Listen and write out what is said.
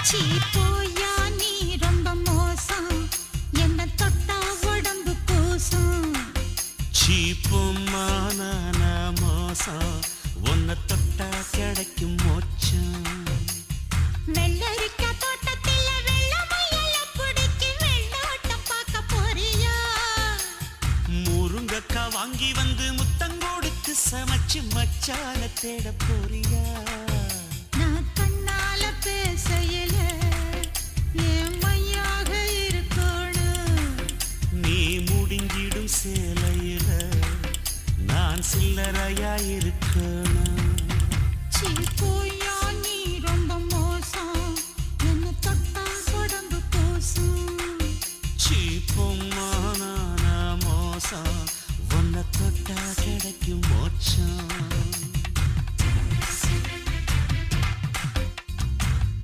சீ போயா நீ ரொம்ப மோசம் என்ன தொட்டா உடம்பு கூசும் சீப்புமான மோசம் உன்னை தொட்டா கிடைக்கும் மோச்சம் வெள்ளரிக்கா தோட்டத்தில் வெள்ளமயில பிடிக்கி வெள்ளோட்டம் பார்க்க போறியா முருங்கக்கா வாங்கி வந்து முத்தங்கோடுக்கு சமைச்சு மச்சான தேட போறியா